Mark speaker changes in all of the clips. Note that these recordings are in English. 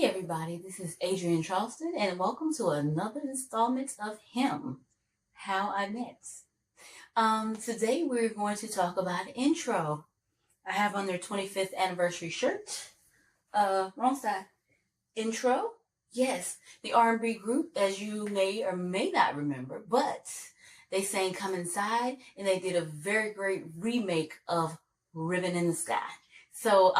Speaker 1: Hey everybody, this is Adrienne Charleston and welcome to another installment of H.I.M, How I Met. Today we're going to talk about intro. I have on their 25th anniversary shirt. Wrong side. Intro? Yes, the R&B group, as you may or may not remember, but they sang Come Inside and they did a very great remake of Ribbon in the Sky. So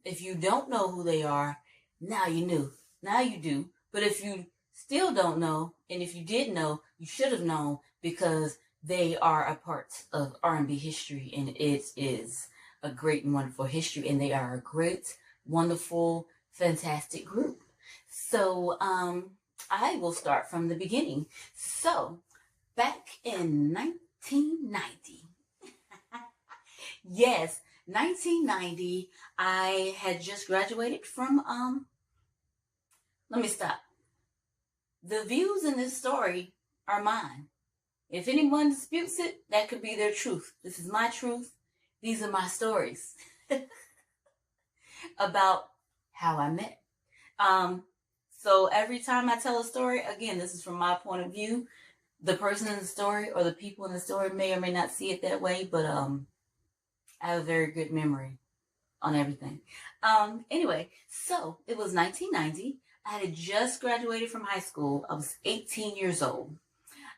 Speaker 1: if you don't know who they are, now you knew. Now you do. But if you still don't know, and if you did know, you should have known because they are a part of R&B history, and it is a great and wonderful history, and they are a great, wonderful, fantastic group. So I will start from the beginning. So back in 1990, yes, 1990, I had just graduated from, let me stop. The views in this story are mine. If anyone disputes it, that could be their truth. This is my truth. These are my stories about how I met. So every time I tell a story, again, this is from my point of view. The person in the story or the people in the story may or may not see it that way, but I have a very good memory on everything. Anyway, so it was 1990. I had just graduated from high school. I was 18 years old.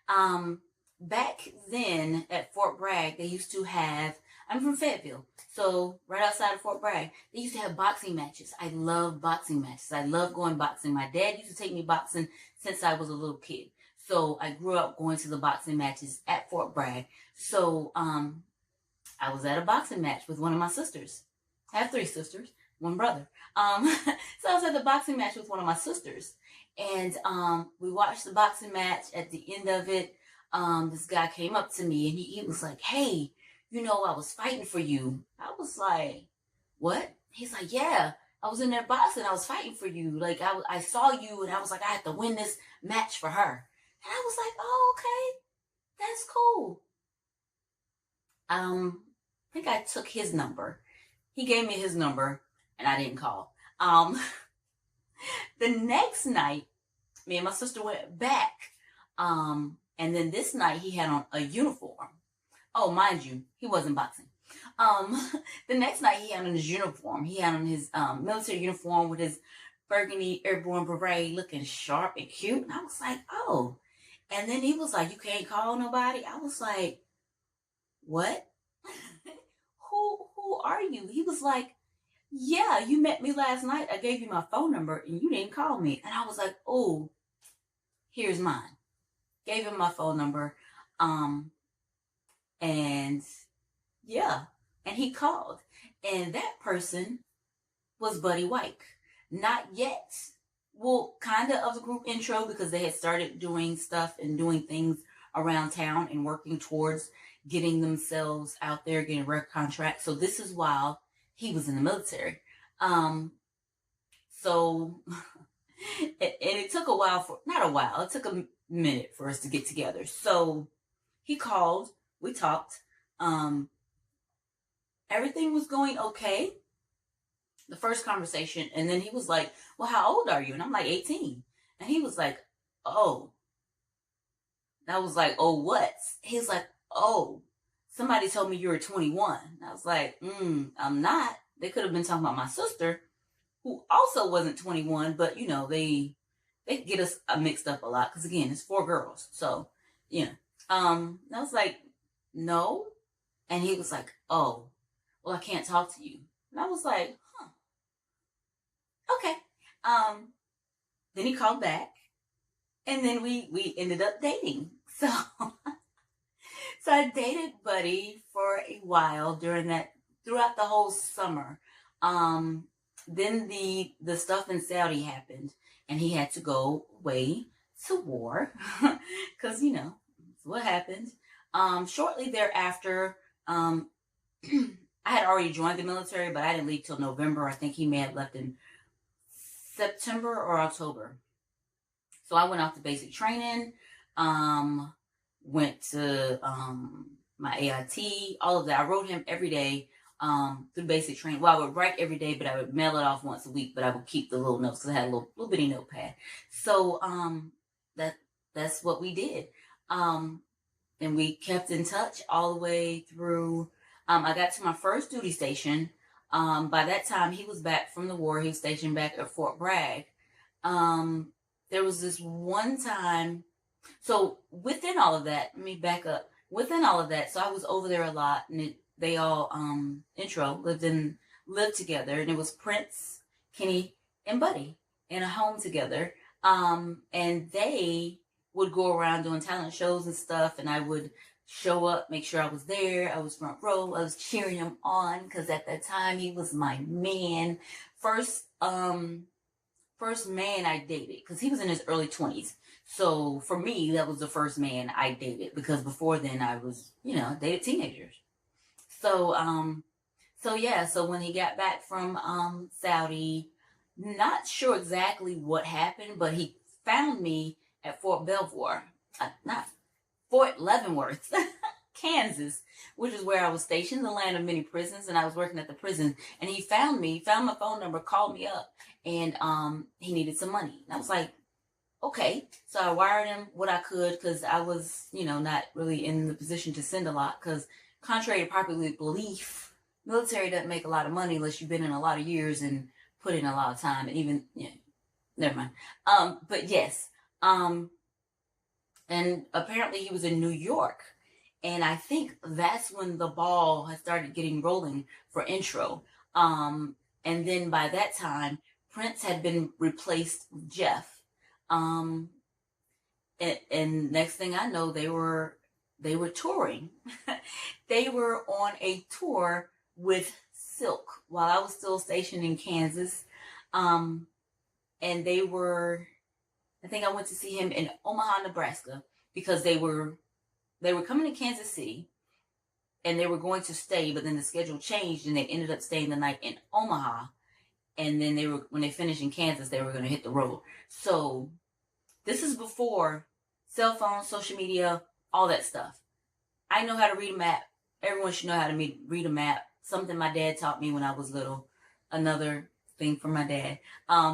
Speaker 1: Back then at Fort Bragg, they used to have, I'm from Fayetteville, so right outside of Fort Bragg, they used to have boxing matches. I love boxing matches. I love going boxing. My dad used to take me boxing since I was a little kid. So I grew up going to the boxing matches at Fort Bragg. So, I was at a boxing match with one of my sisters. I have 3 sisters, 1 brother. So I was at the boxing match with one of my sisters. And we watched the boxing match. At the end of it, this guy came up to me and he was like, hey, you know, I was fighting for you. I was like, what? He's like, yeah, I was in there boxing. I was fighting for you. Like, I saw you and I was like, I had to win this match for her. And I was like, oh, okay, that's cool. I think I took his number. He gave me his number and I didn't call. The next night, me and my sister went back. And then this night he had on a uniform. Oh, mind you, he wasn't boxing. The next night he had on his uniform. He had on his military uniform with his burgundy airborne beret looking sharp and cute. And I was like, oh. And then he was like, you can't call nobody? I was like, what? Who are you? He was like, yeah, you met me last night. I gave you my phone number and you didn't call me. And I was like, oh, here's mine. Gave him my phone number. And yeah, and he called. And that person was Buddy Wike. Not yet. Well, kind of the group intro because they had started doing stuff and doing things around town and working towards getting themselves out there, getting record contracts. So this is while he was in the military. So, and it took a while it took a minute for us to get together. So he called, we talked, everything was going okay. The first conversation, and then he was like, well, how old are you? And I'm like, 18. And he was like, oh. And I was like, oh, what? He's like, oh, somebody told me you were 21. And I was like, I'm not. They could have been talking about my sister, who also wasn't 21, but, you know, they get us mixed up a lot. Because, again, it's 4 girls. So, you know. And I was like, no. And he was like, oh, well, I can't talk to you. And I was like, huh. Okay. Then he called back. And then we ended up dating. So I dated Buddy for a while throughout the whole summer. Then the stuff in Saudi happened and he had to go away to war because, you know, that's what happened. Shortly thereafter, I had already joined the military, but I didn't leave till November. I think he may have left in September or October. So I went off to basic training, went to my AIT, all of that. I wrote him every day through basic training. Well, I would write every day, but I would mail it off once a week, but I would keep the little notes because I had a little bitty notepad. So that's what we did. And we kept in touch all the way through. I got to my first duty station. By that time, he was back from the war. He was stationed back at Fort Bragg. There was this one time. So within all of that, let me back up. Within all of that, so I was over there a lot, and they all lived together, and it was Prince, Kenny, and Buddy in a home together. And they would go around doing talent shows and stuff, and I would show up, make sure I was there. I was front row. I was cheering him on because at that time he was my man. First man I dated, because he was in his early 20s. So for me, that was the first man I dated, because before then I was, dated teenagers. So so when he got back from Saudi, not sure exactly what happened, but he found me at Fort Leavenworth, Kansas, which is where I was stationed, the land of many prisons, and I was working at the prison. And he found me, found my phone number, called me up, and he needed some money. And I was like, okay. So I wired him what I could, because I was, not really in the position to send a lot, because contrary to popular belief, military doesn't make a lot of money unless you've been in a lot of years and put in a lot of time, and even, never mind. But yes, and apparently he was in New York. And I think that's when the ball had started getting rolling for intro. And then by that time, Prince had been replaced with Jeff. And next thing I know, they were touring. They were on a tour with Silk while I was still stationed in Kansas. And they were, I think I went to see him in Omaha, Nebraska, because they were coming to Kansas City and they were going to stay, but then the schedule changed and they ended up staying the night in Omaha. And then when they finished in Kansas, they were going to hit the road. So this is before cell phones, social media, all that stuff. I know how to read a map. Everyone should know how to read a map. Something my dad taught me when I was little. Another thing from my dad.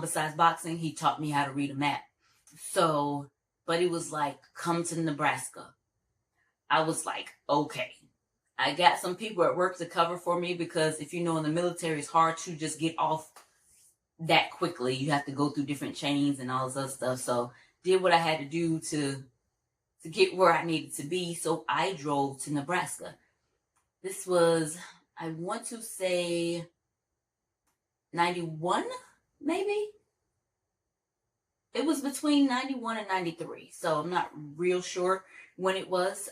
Speaker 1: Besides boxing, he taught me how to read a map. So, but it was like, come to Nebraska. I was like, okay. I got some people at work to cover for me, because if you know, in the military, it's hard to just get off that quickly. You have to go through different chains and all this other stuff. So did what I had to do to get where I needed to be. So I drove to Nebraska. This was, I want to say 91, maybe? It was between 91 and 93. So I'm not real sure when it was.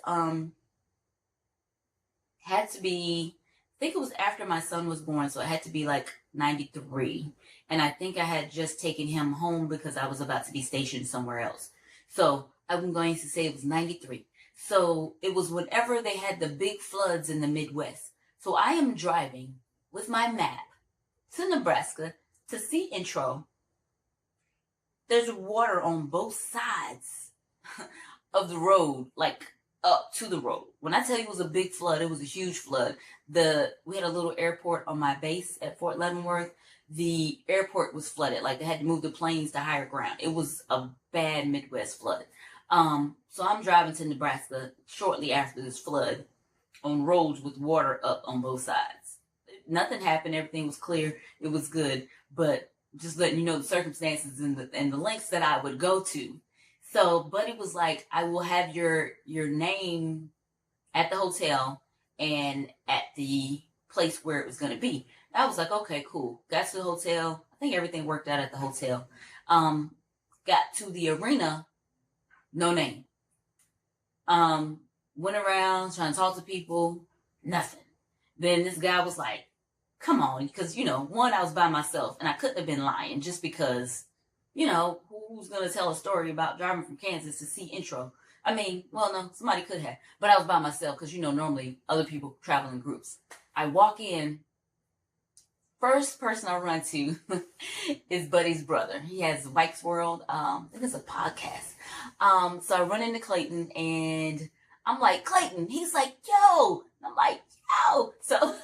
Speaker 1: Had to be, I think it was after my son was born. So it had to be like 93. And I think I had just taken him home because I was about to be stationed somewhere else. So I'm going to say it was 93. So it was whenever they had the big floods in the Midwest. So I am driving with my map to Nebraska to see intro. There's water on both sides of the road, like up to the road. When I tell you it was a big flood, it was a huge flood. We had a little airport on my base at Fort Leavenworth. The airport was flooded. Like, they had to move the planes to higher ground. It was a bad Midwest flood. So I'm driving to Nebraska shortly after this flood on roads with water up on both sides. Nothing happened. Everything was clear. It was good. But just letting you know the circumstances and the lengths that I would go to. So Buddy was like, I will have your name at the hotel and at the place where it was going to be. I was like, okay, cool. Got to the hotel. I think everything worked out at the hotel. Got to the arena, no name. Went around trying to talk to people, nothing. Then this guy was like, come on, because, one, I was by myself, and I couldn't have been lying just because, who's going to tell a story about driving from Kansas to see intro? I mean, well, no, somebody could have, but I was by myself because, normally other people travel in groups. I walk in. First person I run to is Buddy's brother. He has Wike's World. I think it's a podcast. So I run into Clayton and I'm like, Clayton. He's like, yo. I'm like, yo. So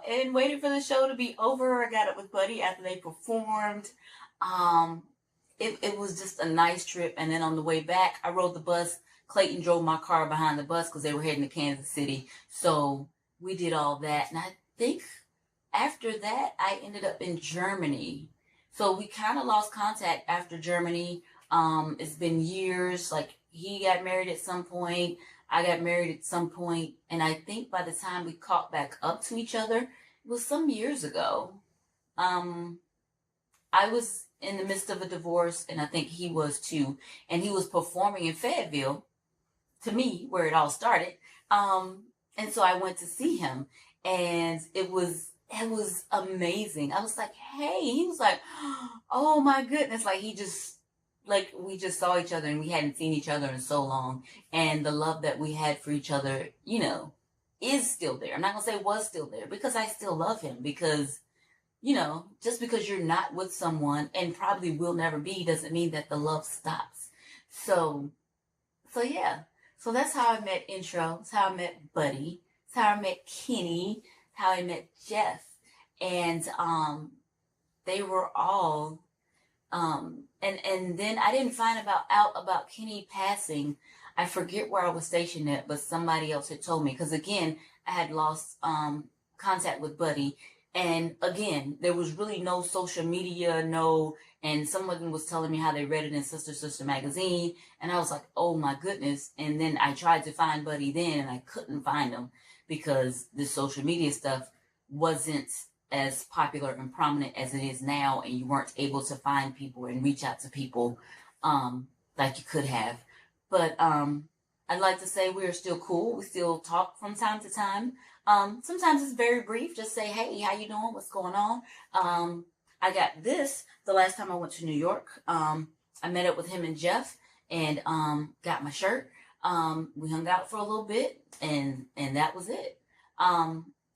Speaker 1: and waited for the show to be over. I got up with Buddy after they performed. Um, it was just a nice trip. And then on the way back, I rode the bus. Clayton drove my car behind the bus because they were heading to Kansas City. So we did all that. And I think after that, I ended up in Germany. So we kind of lost contact after Germany. It's been years. Like he got married at some point. I got married at some point, and I think by the time we caught back up to each other, it was some years ago. Um, I was in the midst of a divorce, and I think he was too. And he was performing in Fayetteville, to me, where it all started. And so I went to see him, and it was amazing. I was like, hey, he was like, oh my goodness, like he just like we just saw each other and we hadn't seen each other in so long, and the love that we had for each other, is still there. I'm not gonna say was still there because I still love him because just because you're not with someone and probably will never be doesn't mean that the love stops. So yeah. So that's how I met Intro. It's how I met Buddy. It's how I met Kenny. How I met Jeff. And they were all and then I didn't find out about Kenny passing. I forget where I was stationed at, but somebody else had told me because again I had lost contact with Buddy, and again there was really no social media, no. And someone was telling me how they read it in Sister magazine, and I was like, oh my goodness. And then I tried to find Buddy then, and I couldn't find him because the social media stuff wasn't as popular and prominent as it is now, and you weren't able to find people and reach out to people like you could have. But I'd like to say we are still cool. We still talk from time to time. Sometimes it's very brief. Just say, hey, how you doing? What's going on? I got this the last time I went to New York. I met up with him and Jeff and got my shirt. We hung out for a little bit, and that was it.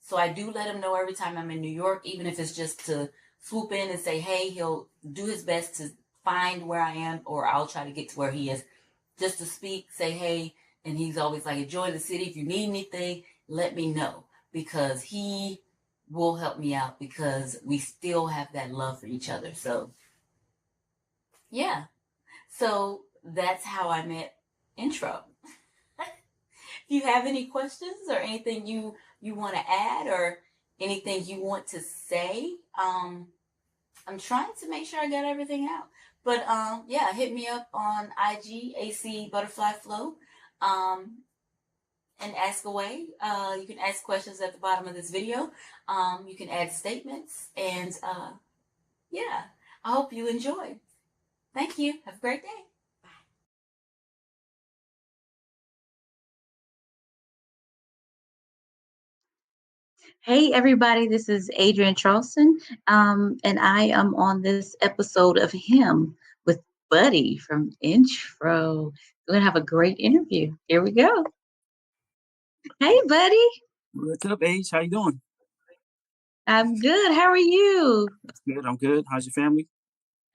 Speaker 1: So I do let him know every time I'm in New York, even if it's just to swoop in and say, hey, he'll do his best to find where I am, or I'll try to get to where he is just to speak, say, hey. And he's always like, enjoy the city. If you need anything, let me know, because he will help me out because we still have that love for each other. So, yeah. So that's how I met Intro. If you have any questions or anything you want to add or anything you want to say, I'm trying to make sure I got everything out. But yeah, hit me up on IG, AC Butterfly Flow, and ask away. You can ask questions at the bottom of this video. You can add statements, and yeah, I hope you enjoy. Thank you. Have a great day. Hey everybody, this is Adrienne Charleston, and I am on this episode of Him with Buddy from Intro. We're gonna have a great interview. Here we go. Hey Buddy,
Speaker 2: What's up, H? How you doing?
Speaker 1: I'm good. How are you?
Speaker 2: That's good. I'm good. How's your family?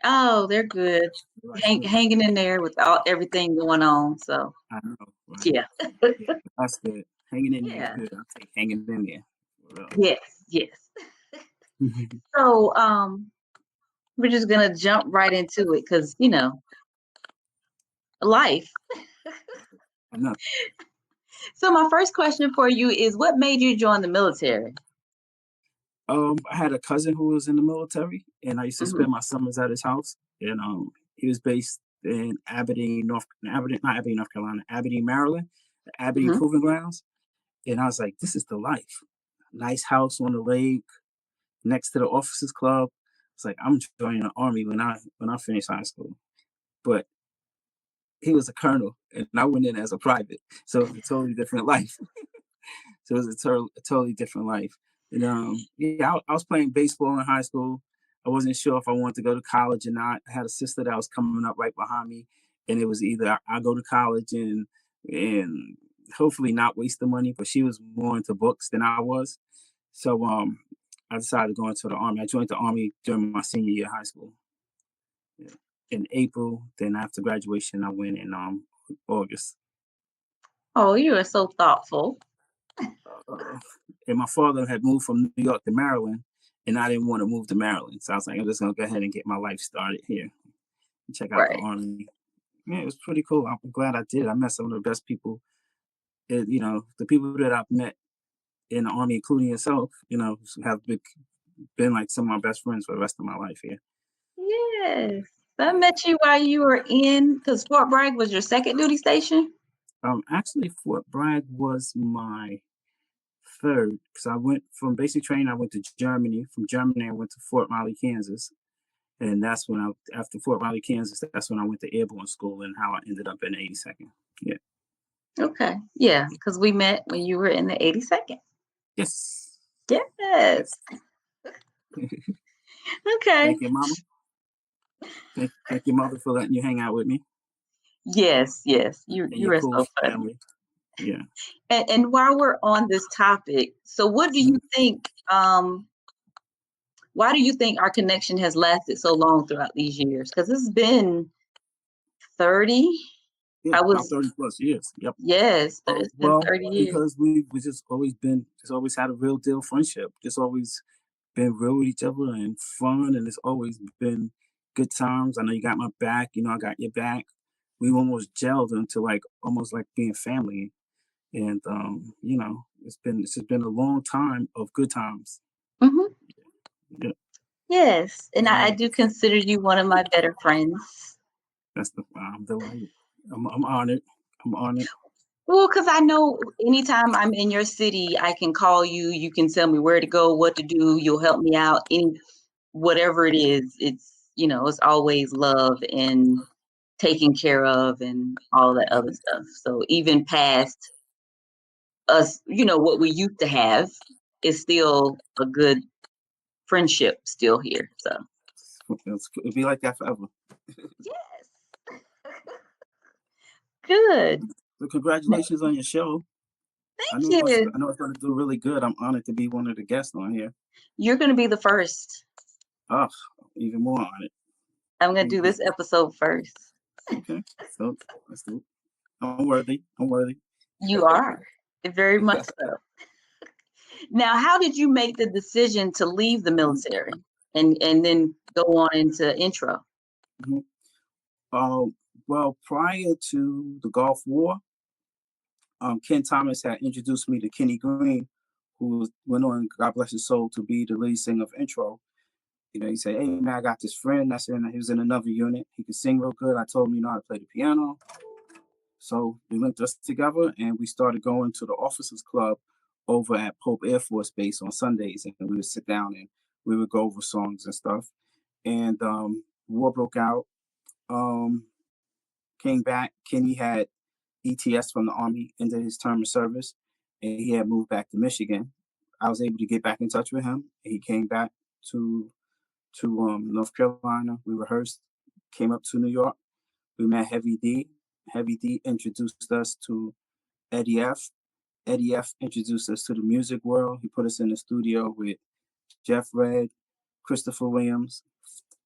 Speaker 1: Oh, they're good.
Speaker 2: Right, good.
Speaker 1: Hanging in there with everything going on. So
Speaker 2: I know, right?
Speaker 1: yeah,
Speaker 2: Yeah, that's good. Hanging in there is
Speaker 1: yeah,
Speaker 2: good. I'll take hanging in there. For
Speaker 1: yes, yes.
Speaker 2: real.
Speaker 1: So we're just gonna jump right into it because life.
Speaker 2: I know.
Speaker 1: So my first question for you is, what made you join the military?
Speaker 2: I had a cousin who was in the military, and I used to
Speaker 1: Hmm.
Speaker 2: spend my summers at his house. And he was based in not Aberdeen, North Carolina, Aberdeen, Maryland, the Aberdeen
Speaker 1: Hmm.
Speaker 2: Proving Grounds. And I was like, this is the life. Nice house on the lake, next to the officers club. It's like I'm joining the army when I finish high school. But he was a colonel, and I went in as a private, so it was a totally different life. So it was a totally different life. And yeah, I was playing baseball in high school. I wasn't sure if I wanted to go to college or not. I had a sister that was coming up right behind me, and it was either I go to college and hopefully not waste the money, but she was more into books than I was. So I decided to go into the army. I joined the army during my senior year of high school. Yeah. In April. Then after graduation, I went in August.
Speaker 1: Oh, you are so thoughtful.
Speaker 2: and my father had moved from New York to Maryland, and I didn't want to move to Maryland. So I was like, I'm just gonna go ahead and get my life started here and check out the
Speaker 3: Right.
Speaker 2: Army. Yeah, it was pretty cool. I'm glad I did. I met some of the best people. The people that I've met in the Army, including yourself, have been like some of my best friends for the rest of my life here.
Speaker 3: Yes. I met you while you were because Fort Bragg was your second duty station?
Speaker 2: Actually, Fort Bragg was my third because I went from basic training. I went to Germany. From Germany, I went to Fort Riley, Kansas, and that's when after Fort Riley, Kansas, that's when I went to airborne school and how I ended up in the 82nd. Yeah.
Speaker 3: Okay. Yeah, because we met when you were in the 82nd.
Speaker 2: Yes.
Speaker 3: Yes. Okay.
Speaker 2: Thank you, Mama. Thank your mother for letting you hang out with me
Speaker 3: Yes. You
Speaker 2: and your
Speaker 3: are
Speaker 2: cool
Speaker 3: so funny.
Speaker 2: family. Yeah.
Speaker 3: And while we're on this topic, so what do you think? Why do you think our connection has lasted so long throughout these years? Because it's been 30.
Speaker 2: Yeah, about 30 plus years. Yep.
Speaker 3: Yes,
Speaker 2: Oh,
Speaker 3: it's been
Speaker 2: well,
Speaker 3: 30 years.
Speaker 2: because we just always had a real deal friendship. Just always been real with each other and fun, and it's always been good times. I know you got my back, I got your back. We almost gelled into like almost like being family. And it's just been a long time of good times.
Speaker 3: Mm-hmm.
Speaker 2: Yeah.
Speaker 3: Yes, and I
Speaker 2: Um,
Speaker 3: do consider you one of my better friends.
Speaker 2: I'm delighted. I'm honored. I'm honored.
Speaker 3: Well, because I know anytime I'm in your city, I can call you. You can tell me where to go, what to do. You'll help me out. Whatever it is, it's always love and taken care of and all that other stuff. So even past us, what we used to have is still a good friendship still here. So
Speaker 2: It'll be like that forever.
Speaker 3: yes, good.
Speaker 2: So congratulations on your show.
Speaker 3: Thank you.
Speaker 2: I know it's going to do really good. I'm honored to be one of the guests on here.
Speaker 3: You're going to be the first.
Speaker 2: Oh, even more honored.
Speaker 3: I'm going to do this episode first.
Speaker 2: Okay, so let's do it. I'm worthy. I'm worthy.
Speaker 3: You are very much so. Now, how did you make the decision to leave the military and then go on into intro?
Speaker 2: Mhm. Well, prior to the Gulf War, Ken Thomas had introduced me to Kenny Green, who went on, God bless his soul, to be the lead singer of Intro. He said, "Hey man, I got this friend he was in another unit. He could sing real good. I told him, how to play the piano." So we linked us together and we started going to the officers club over at Pope Air Force Base on Sundays, and we would sit down and we would go over songs and stuff. And war broke out. Came back. Kenny had ETS from the Army, ended his term of service, and he had moved back to Michigan. I was able to get back in touch with him. He came back to North Carolina. We rehearsed, came up to New York. We met Heavy D. Heavy D introduced us to Eddie F. Eddie F introduced us to the music world. He put us in the studio with Jeff Redd, Christopher Williams,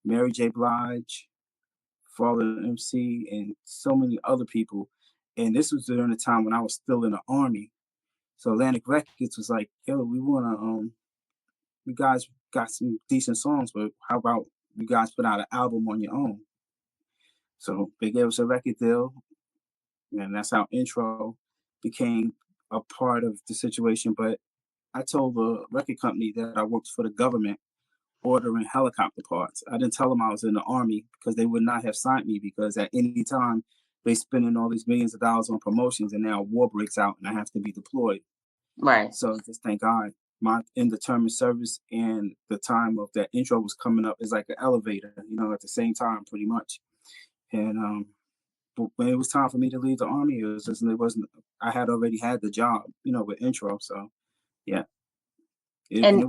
Speaker 2: Mary J. Blige, Father MC, and so many other people. And this was during the time when I was still in the Army. So Atlantic Records was like, "Yo, we wanna you guys got some decent songs, but how about you guys put out an album on your own?" So they gave us a record deal, and that's how Intro became a part of the situation. But I told the record company that I worked for the government ordering helicopter parts. I didn't tell them I was in the Army because they would not have signed me, because at any time they spending all these millions of dollars on promotions and now war breaks out and I have to be deployed.
Speaker 3: Right.
Speaker 2: So just thank God my indeterminate service and the time of that Intro was coming up is like an elevator, at the same time pretty much. And but when it was time for me to leave the Army, I had already had the job, with Intro. So yeah.
Speaker 3: And
Speaker 2: It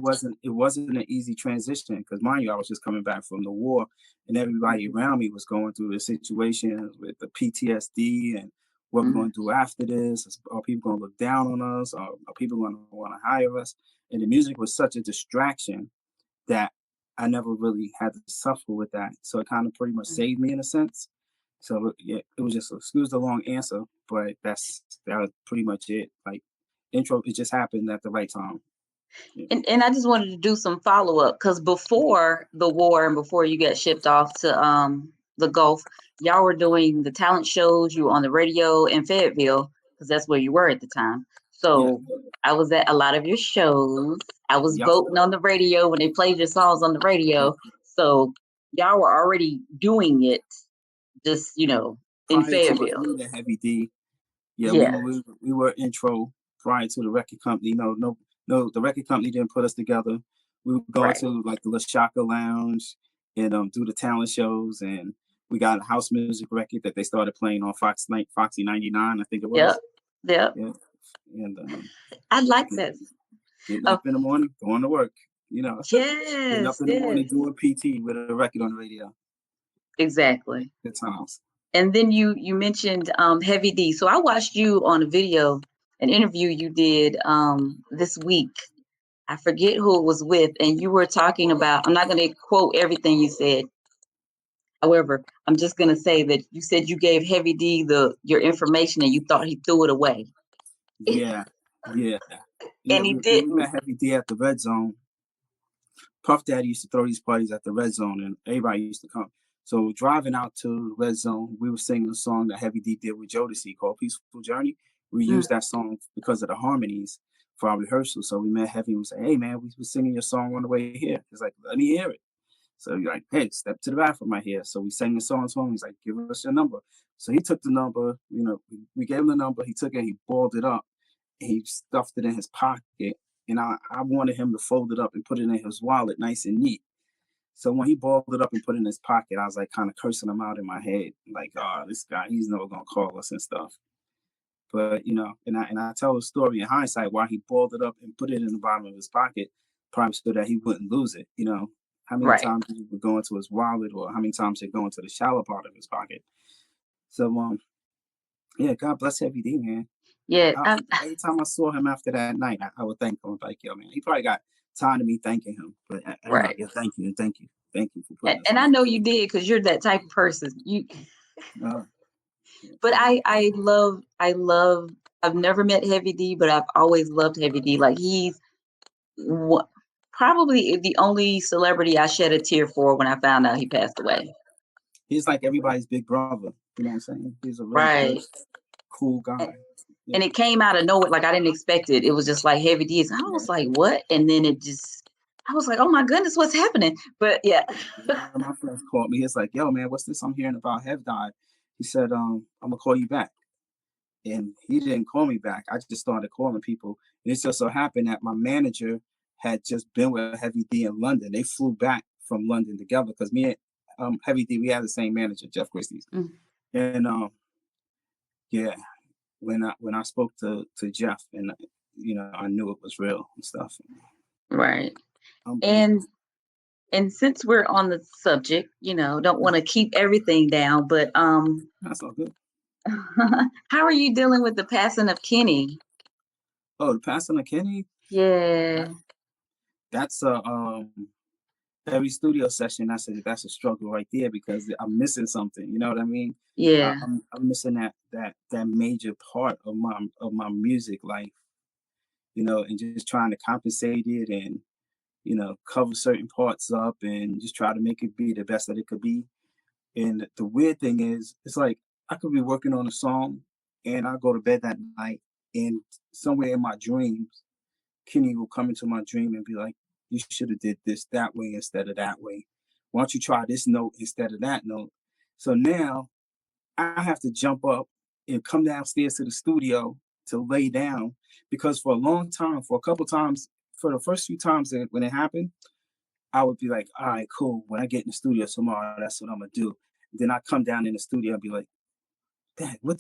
Speaker 2: wasn't an easy transition because, mind you, I was just coming back from the war, and everybody around me was going through the situation with the PTSD and what we're going to do after this. Are people going to look down on us? Are people going to want to hire us? And the music was such a distraction that I never really had to suffer with that. So it kind of pretty much saved me in a sense. So yeah, it was just, excuse the long answer, but that was pretty much it. Like, intro, it just happened at the right time. Yeah.
Speaker 3: And I just wanted to do some follow-up because before the war and before you got shipped off to the Gulf, y'all were doing the talent shows. You were on the radio in Fayetteville because that's where you were at the time.
Speaker 2: Yeah.
Speaker 3: So I was at a lot of your shows. I was
Speaker 2: Yep.
Speaker 3: voting on the radio when they played your songs on the radio. So y'all were already doing it, just in
Speaker 2: Prior to us
Speaker 3: Fayetteville.
Speaker 2: meeting Heavy D, yeah,
Speaker 3: Yeah.
Speaker 2: we were intro prior to the record company. No, the record company didn't put us together. We were going
Speaker 3: Right.
Speaker 2: to like the La Shaka Lounge and do the talent shows, and we got a house music record that they started playing on Foxy 99, I think it was.
Speaker 3: Yep.
Speaker 2: Yeah, and
Speaker 3: I like this.
Speaker 2: getting up in the morning, going to work. Getting up
Speaker 3: Yes.
Speaker 2: in the morning doing PT with a record on the radio.
Speaker 3: Exactly.
Speaker 2: Good times.
Speaker 3: And then you mentioned Heavy D. So I watched you on a video, an interview you did this week. I forget who it was with, and you were talking about, I'm not going to quote everything you said. However, I'm just going to say that you said you gave Heavy D your information and you thought he threw it away.
Speaker 2: Yeah.
Speaker 3: And he
Speaker 2: We
Speaker 3: didn't.
Speaker 2: met Heavy D at the Red Zone. Puff Daddy used to throw these parties at the Red Zone, and everybody used to come. So driving out to the Red Zone, we were singing a song that Heavy D did with Jodeci called "Peaceful Journey." We used that song because of the harmonies for our rehearsal. So we met Heavy and we said, "Hey man, we were singing your song on the way here." He's like, "Let me hear it." So you're like, "Hey, step to the bathroom right here." So we sang the song to him. He's like, "Give us your number." So he took the number. We gave him the number. He took it. He balled it up. And he stuffed it in his pocket. And I wanted him to fold it up and put it in his wallet nice and neat. So when he balled it up and put it in his pocket, I was like kind of cursing him out in my head. Like, oh, this guy, he's never going to call us and stuff. But, and I tell the story in hindsight why he balled it up and put it in the bottom of his pocket, probably so that he wouldn't lose it. How many times he would go into his wallet or how many times he'd go into the shallow part of his pocket. So, yeah, God bless Heavy D, man.
Speaker 3: Yeah.
Speaker 2: Every time I saw him after that night, I would thank him. Like, yo, man, he probably got tired of me thanking him. But
Speaker 3: Right.
Speaker 2: Yeah, thank you for putting
Speaker 3: And I know you did because you're that type of person. But I love. I've never met Heavy D, but I've always loved Heavy D. Like he's probably the only celebrity I shed a tear for when I found out he passed away.
Speaker 2: He's like everybody's big brother. You know what I'm saying? He's a really good, cool guy.
Speaker 3: And it came out of nowhere. Like I didn't expect it. It was just like Heavy D. I was like, what? And then I was like, oh my goodness, what's happening? But yeah.
Speaker 2: My friends called me. He's like, yo, man, what's this I'm hearing about Hev died? He said, I'm going to call you back. And he didn't call me back. I just started calling people. And it just so happened that my manager had just been with Heavy D in London. They flew back from London together because me and Heavy D, we had the same manager, Jeff Christie's. And yeah, when I spoke to Jeff, and I knew it was real and stuff.
Speaker 3: Right. And since we're on the subject, don't want to keep everything down, but
Speaker 2: that's all good.
Speaker 3: How are you dealing with the passing of Kenny?
Speaker 2: Oh, the passing of Kenny?
Speaker 3: Yeah.
Speaker 2: That's every studio session. That's a struggle right there because I'm missing something. You know what I mean?
Speaker 3: Yeah.
Speaker 2: I'm missing that major part of my music life. And just trying to compensate it and cover certain parts up and just try to make it be the best that it could be. And the weird thing is, it's like I could be working on a song and I go to bed that night and somewhere in my dreams, Kenny will come into my dream and be like, you should have did this that way instead of that way. Why don't you try this note instead of that note? So now I have to jump up and come downstairs to the studio to lay down because for a long time, for a couple times, for the first few times when it happened, I would be like, all right, cool. When I get in the studio tomorrow, that's what I'm going to do. Then I come down in the studio and be like, Dad, what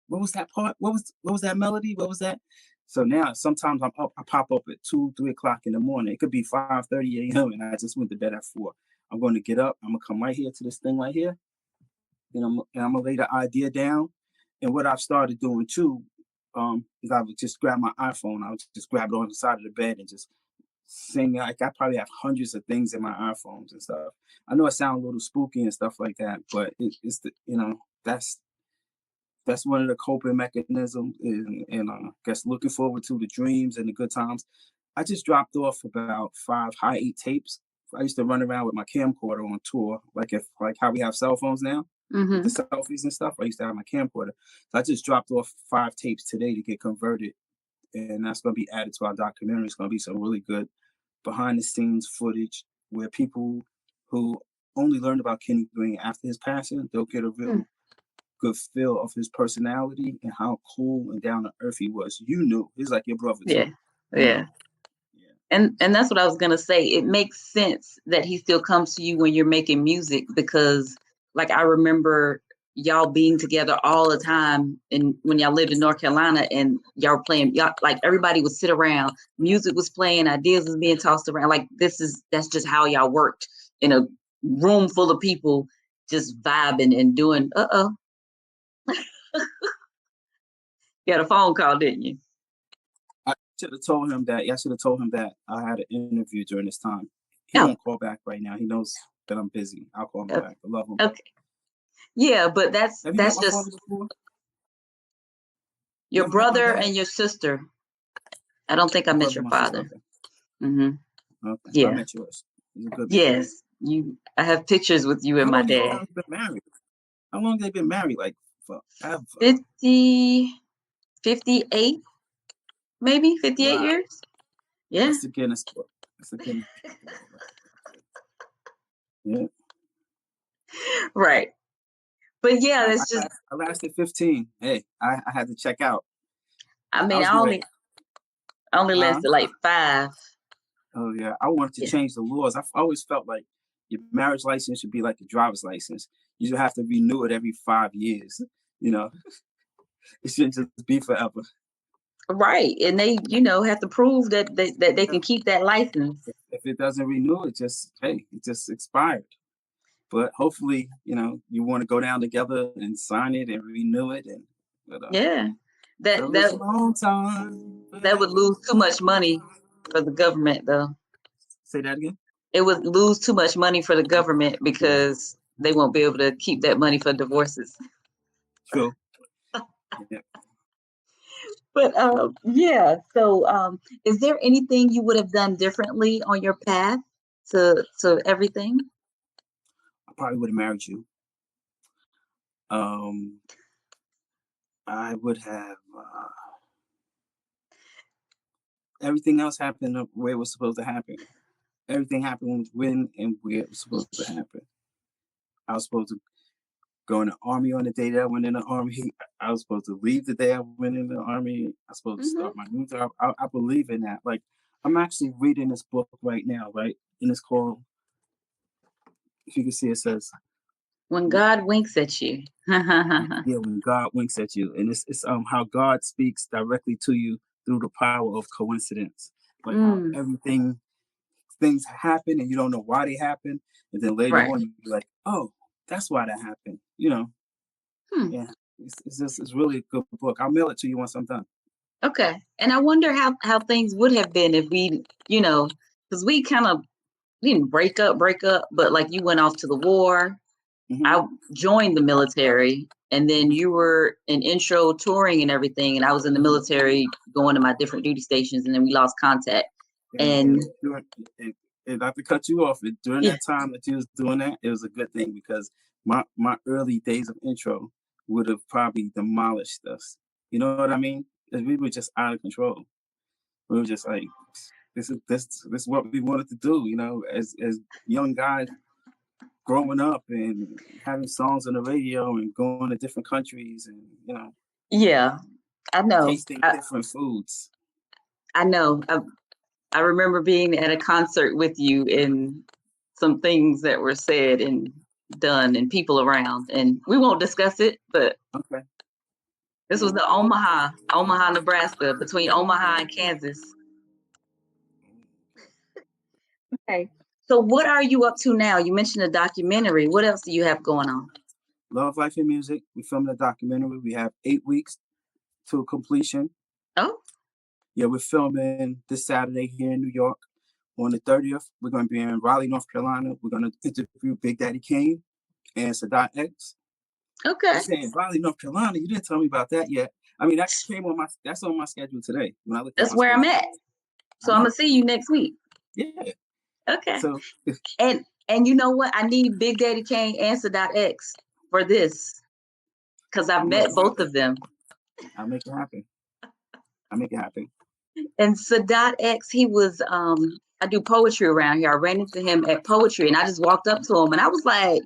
Speaker 2: was that part? What was that melody? What was that? So now sometimes I'm up, I pop up at 2, 3 o'clock in the morning. It could be 5:30 a.m. and I just went to bed at 4. I'm going to get up. I'm going to come right here to this thing right here. And I'm going to lay the idea down. And what I've started doing too, is I would just grab my iPhone. I would just grab it on the side of the bed and just sing. Like I probably have hundreds of things in my iPhones and stuff. I know it sounds a little spooky and stuff like that, but it's the, that's that's one of the coping mechanisms, and I guess looking forward to the dreams and the good times. I just dropped off about 5 high 8 tapes. I used to run around with my camcorder on tour, like how we have cell phones now with the selfies and stuff. I used to have my camcorder. So I just dropped off 5 tapes today to get converted, and that's going to be added to our documentary. It's going to be some really good behind the scenes footage where people who only learned about Kenny Green after his passing, they'll get a real good feel of his personality and how cool and down to earth he was. You knew he's like your brother too.
Speaker 3: Yeah, yeah. And that's what I was gonna say. It makes sense that he still comes to you when you're making music, because like I remember y'all being together all the time, and when y'all lived in North Carolina and y'all were playing, y'all, like everybody would sit around, music was playing, ideas was being tossed around. Like that's just how y'all worked in a room full of people just vibing and doing. You had a phone call, didn't you?
Speaker 2: I should have told him that. Yeah, I should have told him that I had an interview during this time. He won't call back right now. He knows that I'm busy. I'll call him back. I love him.
Speaker 3: Okay. Yeah, but that's
Speaker 2: Have you met my
Speaker 3: just
Speaker 2: father before?
Speaker 3: your brother and your sister. I don't think I met your father.
Speaker 2: Okay.
Speaker 3: Yeah.
Speaker 2: I met yours. He's a good man.
Speaker 3: Yes, I have pictures with you and my dad.
Speaker 2: How long have they been married? How long have they been married? Like forever.
Speaker 3: 58, maybe 58 years. Yeah.
Speaker 2: That's the Guinness book. Yeah.
Speaker 3: Right. But yeah, that's just.
Speaker 2: I lasted 15. Hey, I had to check out.
Speaker 3: I mean, I only lasted like 5.
Speaker 2: Oh yeah, I wanted to change the laws. I've always felt like your marriage license should be like a driver's license. You should have to renew it every 5 years. You know, it shouldn't just be forever.
Speaker 3: Right, and they, have to prove that they can keep that license.
Speaker 2: If it doesn't renew, it just expired. But hopefully, you want to go down together and sign it and renew it, and
Speaker 3: yeah, that
Speaker 2: a long time.
Speaker 3: That would lose too much money for the government, though.
Speaker 2: Say that again.
Speaker 3: It would lose too much money for the government because they won't be able to keep that money for divorces.
Speaker 2: True. Yeah.
Speaker 3: But yeah. So, is there anything you would have done differently on your path to everything?
Speaker 2: I probably would have married you. I would have. Everything else happened the way it was supposed to happen. Everything happened when and where it was supposed to happen. I was supposed to go in the Army on the day that I went in the Army. I was supposed to leave the day I went in the Army. I was supposed to start my new job. I believe in that. Like, I'm actually reading this book right now, right? And it's called, if you can see, it says,
Speaker 3: When God Winks at You.
Speaker 2: Yeah, when God winks at you. And it's how God speaks directly to you through the power of coincidence. Like how things happen and you don't know why they happen. And then later on, you're like, oh, that's why that happened. Yeah. It's really a good book. I'll mail it to you once I'm done.
Speaker 3: Okay. And I wonder how things would have been if we, because we didn't break up, but like you went off to the war. I joined the military, and then you were in intro touring and everything, and I was in the military going to my different duty stations, and then we lost contact. And
Speaker 2: not to cut you off, during that time that you was doing that, it was a good thing because my early days of intro would have probably demolished us. You know what I mean? Because we were just out of control. We were just like, this is what we wanted to do, as young guys growing up and having songs on the radio and going to different countries and
Speaker 3: Yeah, I know.
Speaker 2: Tasting different foods.
Speaker 3: I know. I remember being at a concert with you and some things that were said and done and people around, and we won't discuss it, but
Speaker 2: okay.
Speaker 3: This was the Omaha, Nebraska, between Omaha and Kansas. Okay. So what are you up to now? You mentioned a documentary. What else do you have going on?
Speaker 2: Love, Life, and Music. We filmed a documentary. We have 8 weeks to completion.
Speaker 3: Oh.
Speaker 2: Yeah, we're filming this Saturday here in New York. On the 30th, we're going to be in Raleigh, North Carolina. We're going to interview Big Daddy Kane and Sadat X.
Speaker 3: Okay.
Speaker 2: He's saying Raleigh, North Carolina. You didn't tell me about that yet. I mean, that's on my schedule today. When I looked at
Speaker 3: That's
Speaker 2: my
Speaker 3: where I'm
Speaker 2: schedule,
Speaker 3: at. So I'm gonna see you next week.
Speaker 2: Yeah.
Speaker 3: Okay.
Speaker 2: So
Speaker 3: and you know what? I need Big Daddy Kane and Sadat X for this because I've met both of them.
Speaker 2: I'll make it happen.
Speaker 3: And Sadat X, he was I do poetry around here. I ran into him at poetry and I just walked up to him and I was like,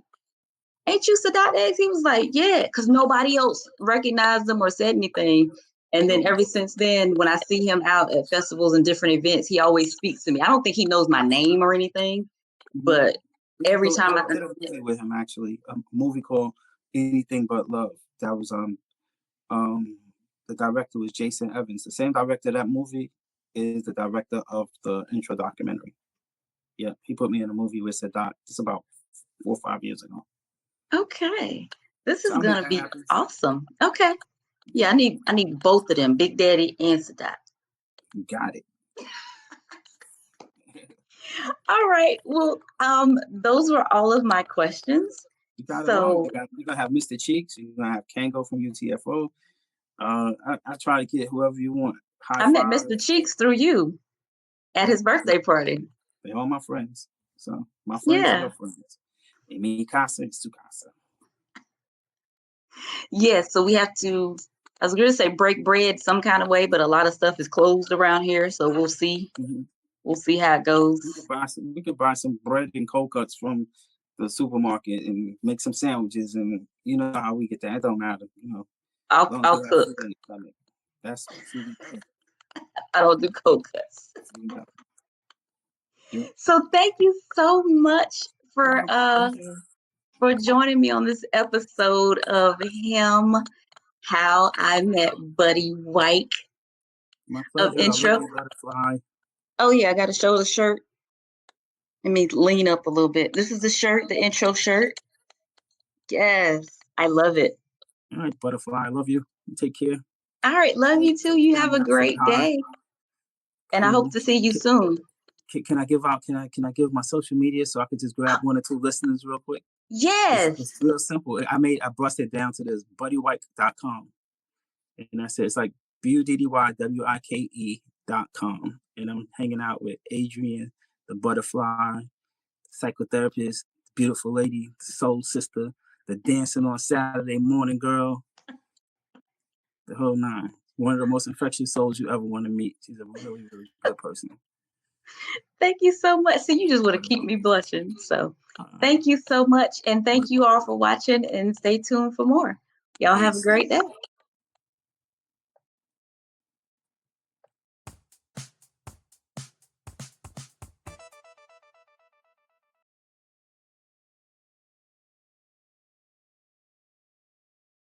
Speaker 3: "Ain't you Sadat X?" He was like, "Yeah," because nobody else recognized him or said anything. And then ever since then, when I see him out at festivals and different events, he always speaks to me. I don't think he knows my name or anything, but every time I
Speaker 2: did a movie with him, actually, a movie called Anything But Love. That was the director was Jason Evans. The same director of that movie is the director of the intro documentary. Yeah, he put me in a movie with Sadat just about 4 or 5 years ago.
Speaker 3: Okay, this is gonna be awesome. Okay, yeah, I need both of them, Big Daddy and Sadat.
Speaker 2: You got it.
Speaker 3: All right. Well, those were all of my questions.
Speaker 2: You got it all. You're gonna have Mr. Cheeks. You're gonna have Kango from UTFO. I try to get whoever you want.
Speaker 3: I met Mr. Cheeks through you at his birthday party.
Speaker 2: They're all my friends. So my friends are your friends. And me, casa, it's tu casa.
Speaker 3: Yes, so we have to, I was going to say break bread some kind of way, but a lot of stuff is closed around here, so we'll see. Mm-hmm. We'll see how it goes.
Speaker 2: We could buy some bread and cold cuts from the supermarket and make some sandwiches, and you know how we get that. It don't matter, you know.
Speaker 3: I'll cook.
Speaker 2: That's
Speaker 3: I don't do cold cuts. So thank you so much for joining me on this episode of H.I.M, How I Met Buddy Wike of Intro. Oh yeah, I got to show the shirt. Let me lean up a little bit. This is the shirt, the intro shirt. Yes, I love it.
Speaker 2: All right, Butterfly, I love you. Take care.
Speaker 3: All right, love you too. You have a great day. And I hope to see you soon.
Speaker 2: Can I give my social media so I could just grab 1 or 2 listeners real quick?
Speaker 3: Yes.
Speaker 2: It's real simple. I brushed it down to this buddywike.com. And that's it. It's like BUDDYWIKE.com. And I'm hanging out with Adrian, the butterfly, psychotherapist, beautiful lady, soul sister, the dancing on Saturday morning girl, the whole 9. One of the most infectious souls you ever want to meet. She's a really, really good person.
Speaker 3: Thank you so much. So you just want to keep me blushing. So thank you so much. And thank you all for watching and stay tuned for more. Y'all have a great day.